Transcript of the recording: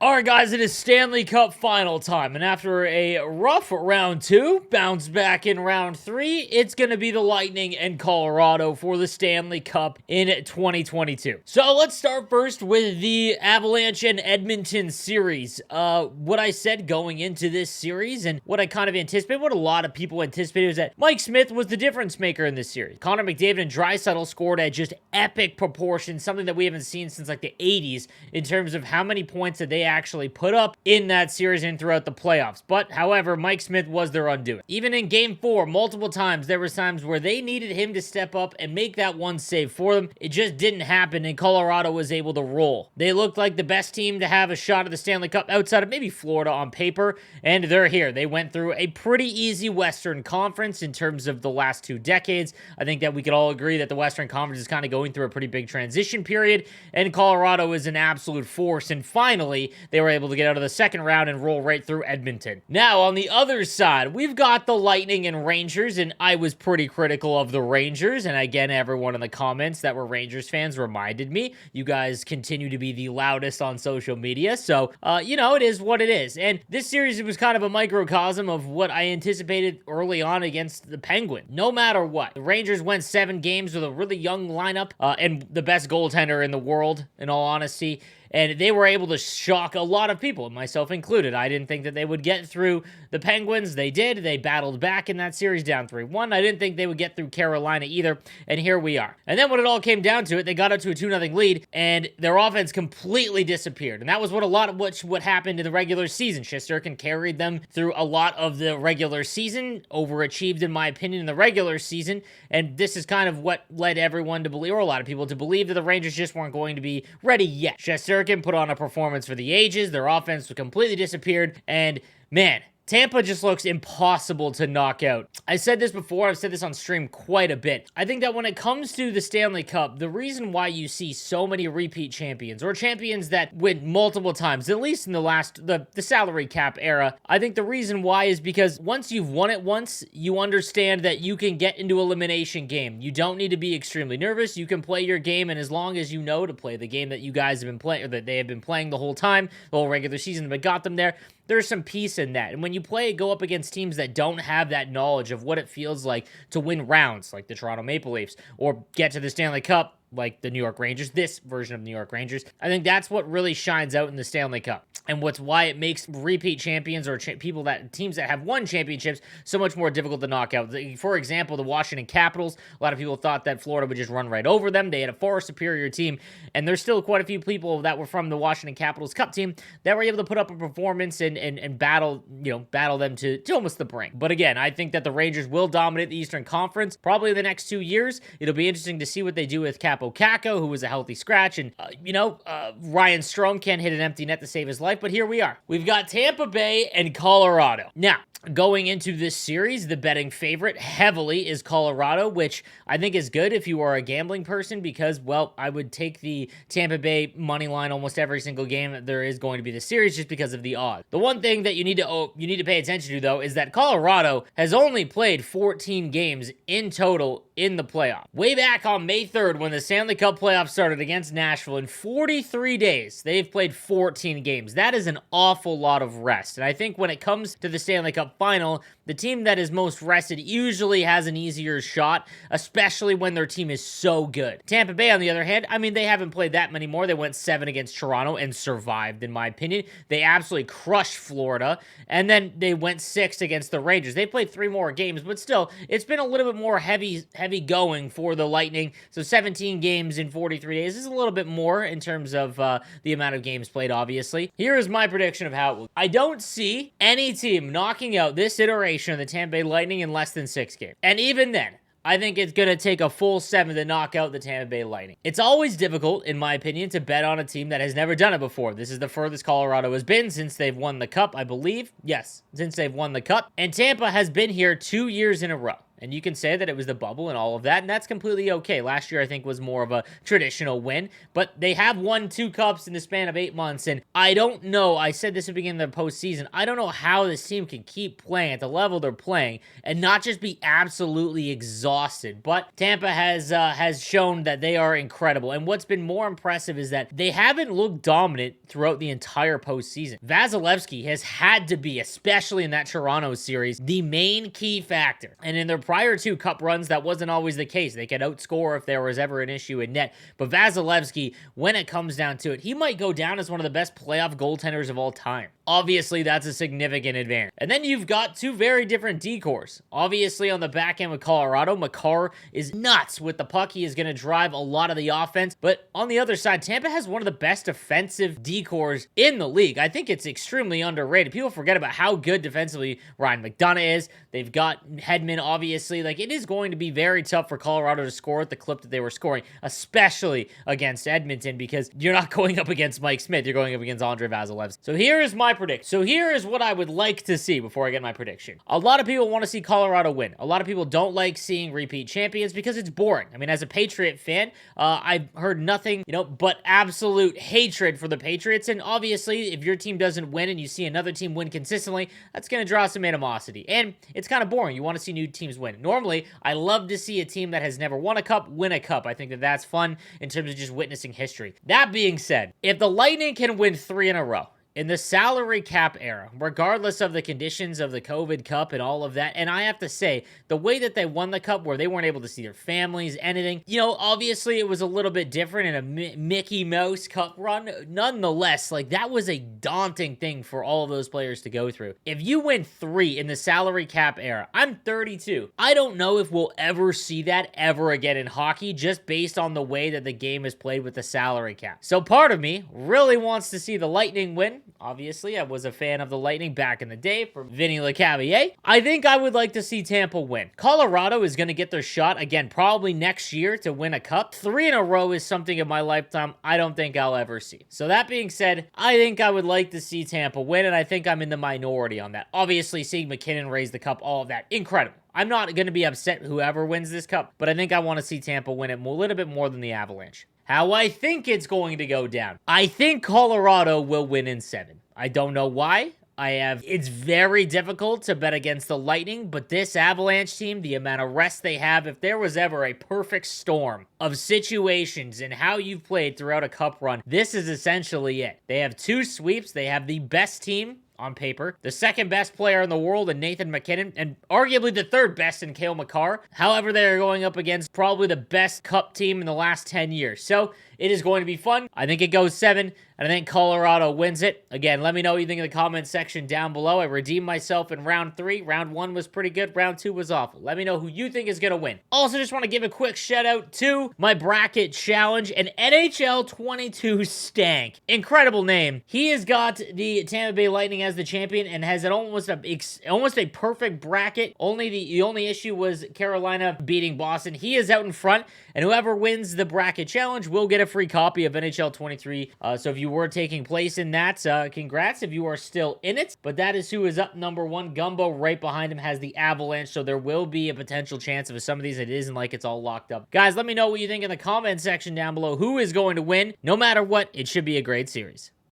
All right, guys, it is Stanley Cup final time, and after a rough round 2, bounce back in round 3, it's going to be the Lightning and Colorado for the Stanley Cup in 2022. So let's start first with the Avalanche and Edmonton series. What I said going into this series and what I kind of anticipated, what a lot of people anticipated, was that Mike Smith was the difference maker in this series. Connor McDavid and Draisaitl scored at just epic proportions, something that we haven't seen since like the 80s in terms of how many points that they actually put up in that series and throughout the playoffs. But, however, Mike Smith was their undoing. Even in Game 4, multiple times, there were times where they needed him to step up and make that one save for them. It just didn't happen, and Colorado was able to roll. They looked like the best team to have a shot at the Stanley Cup outside of maybe Florida on paper, and they're here. They went through a pretty easy Western Conference in terms of the last 2 decades. I think that we could all agree that the Western Conference is kind of going through a pretty big transition period, and Colorado is an absolute force, and finally, they were able to get out of the second round and roll right through Edmonton. Now, on the other side, we've got the Lightning and Rangers, and I was pretty critical of the Rangers, and again, everyone in the comments that were Rangers fans reminded me, you guys continue to be the loudest on social media, so, you know, it is what it is. And this series, it was kind of a microcosm of what I anticipated early on against the Penguins. No matter what, the Rangers went 7 games with a really young lineup, and the best goaltender in the world, in all honesty, and they were able to shock a lot of people, myself included. I didn't think that they would get through the Penguins. They did. They battled back in that series down 3-1. I didn't think they would get through Carolina either, and here we are. And then when it all came down to it, they got up to a 2-0 lead, and their offense completely disappeared. And that was what happened in the regular season. Shesterkin carried them through a lot of the regular season, overachieved, in my opinion, in the regular season, and this is kind of what led everyone to believe, or a lot of people to believe, that the Rangers just weren't going to be ready yet. Shesterkin put on a performance for the ages. Their offense completely disappeared, and man, Tampa just looks impossible to knock out. I said this before, I've said this on stream quite a bit. I think that when it comes to the Stanley Cup, the reason why you see so many repeat champions, or champions that win multiple times, at least in the salary cap era, I think the reason why is because once you've won it once, you understand that you can get into elimination game. You don't need to be extremely nervous. You can play your game, and as long as you know to play the game that you guys have been playing, or that they have been playing the whole time, the whole regular season, but got them there, there's some peace in that. And when you go up against teams that don't have that knowledge of what it feels like to win rounds, like the Toronto Maple Leafs, or get to the Stanley Cup, like the New York Rangers, this version of the New York Rangers, I think that's what really shines out in the Stanley Cup. And why it makes repeat champions, or teams that have won championships, so much more difficult to knock out. For example, the Washington Capitals, a lot of people thought that Florida would just run right over them. They had a far superior team, and there's still quite a few people that were from the Washington Capitals Cup team that were able to put up a performance and battle them to almost the brink. But again, I think that the Rangers will dominate the Eastern Conference probably in the next 2 years. It'll be interesting to see what they do with Kako, who was a healthy scratch, and Ryan Strome can't hit an empty net to save his life, but here we are. We've got Tampa Bay and Colorado. Now, going into this series, the betting favorite heavily is Colorado, which I think is good if you are a gambling person, because, well, I would take the Tampa Bay money line almost every single game that there is going to be this series, just because of the odds. The one thing that you need to pay attention to, though, is that Colorado has only played 14 games in total in the playoff. Way back on May 3rd, when the Stanley Cup playoffs started against Nashville, in 43 days, they've played 14 games. That is an awful lot of rest. And I think when it comes to the Stanley Cup final, the team that is most rested usually has an easier shot, especially when their team is so good. Tampa Bay, on the other hand, I mean, they haven't played that many more. They went 7 against Toronto and survived, in my opinion. They absolutely crushed Florida, and then they went 6 against the Rangers. They played 3 more games, but still, it's been a little bit more heavy going for the Lightning. So 17 games in 43 days is a little bit more in terms of the amount of games played, obviously. Here is my prediction of how it will. I don't see any team knocking out this iteration of the Tampa Bay Lightning in less than 6 games. And even then, I think it's going to take a full 7 to knock out the Tampa Bay Lightning. It's always difficult, in my opinion, to bet on a team that has never done it before. This is the furthest Colorado has been since they've won the Cup, I believe. Yes, since they've won the Cup. And Tampa has been here 2 years in a row. And you can say that it was the bubble and all of that, and that's completely okay. Last year, I think, was more of a traditional win, but they have won 2 cups in the span of 8 months, and I don't know, I said this at the beginning of the postseason, I don't know how this team can keep playing at the level they're playing and not just be absolutely exhausted. But Tampa has shown that they are incredible, and what's been more impressive is that they haven't looked dominant throughout the entire postseason. Vasilevsky has had to be, especially in that Toronto series, the main key factor. And in their prior 2 cup runs, that wasn't always the case. They could outscore if there was ever an issue in net. But Vasilevsky, when it comes down to it, he might go down as one of the best playoff goaltenders of all time. Obviously, that's a significant advantage. And then you've got 2 very different decors. Obviously, on the back end with Colorado, Makar is nuts with the puck. He is going to drive a lot of the offense. But on the other side, Tampa has one of the best defensive decors in the league. I think it's extremely underrated. People forget about how good defensively Ryan McDonagh is. They've got Hedman, obviously. Like, it is going to be very tough for Colorado to score at the clip that they were scoring, especially against Edmonton, because you're not going up against Mike Smith. You're going up against Andre Vasilevsky. So here is my prediction. So here is what I would like to see before I get my prediction. A lot of people want to see Colorado win. A lot of people don't like seeing repeat champions because it's boring. I mean, as a Patriot fan, I've heard nothing, but absolute hatred for the Patriots. And obviously, if your team doesn't win and you see another team win consistently, that's going to draw some animosity. And it's kind of boring. You want to see new teams win. Normally, I love to see a team that has never won a cup win a cup. I think that that's fun in terms of just witnessing history. That being said, if the Lightning can win 3 in a row, in the salary cap era, regardless of the conditions of the COVID Cup and all of that, and I have to say, the way that they won the Cup, where they weren't able to see their families, anything, obviously it was a little bit different in a Mickey Mouse Cup run. Nonetheless, like, that was a daunting thing for all of those players to go through. If you win 3 in the salary cap era, I'm 32. I don't know if we'll ever see that ever again in hockey, just based on the way that the game is played with the salary cap. So part of me really wants to see the Lightning win. Obviously, I was a fan of the Lightning back in the day from Vinny Lecavalier. I think I would like to see Tampa win. Colorado is going to get their shot, again, probably next year to win a cup. 3 in a row is something in my lifetime I don't think I'll ever see. So that being said, I think I would like to see Tampa win, and I think I'm in the minority on that. Obviously, seeing McKinnon raise the cup, all of that, incredible. I'm not going to be upset whoever wins this cup, but I think I want to see Tampa win it a little bit more than the Avalanche. How I think it's going to go down. I think Colorado will win in 7. I don't know why. It's very difficult to bet against the Lightning, but this Avalanche team, the amount of rest they have, if there was ever a perfect storm of situations and how you've played throughout a cup run, this is essentially it. They have 2 sweeps. They have the best team on paper, the second best player in the world in Nathan McKinnon, and arguably the 3rd best in Cale Makar. However, they're going up against probably the best cup team in the last 10 years. So it is going to be fun. I think it goes 7, and I think Colorado wins it. Again, let me know what you think in the comment section down below. I redeemed myself in round 3. Round 1 was pretty good. Round 2 was awful. Let me know who you think is going to win. Also, just want to give a quick shout out to my bracket challenge, and NHL 22 Stank. Incredible name. He has got the Tampa Bay Lightning as the champion and has an almost a perfect bracket. The only issue was Carolina beating Boston. He is out in front, and whoever wins the bracket challenge will get a free copy of NHL 23. So if you were taking place in that, congrats if you are still in it. But that is who is up number 1. Gumbo right behind him has the Avalanche, so there will be a potential chance of some of these it isn't like it's all locked up. Guys, let me know what you think in the comment section down below. Who is going to win? No matter what, it should be a great series.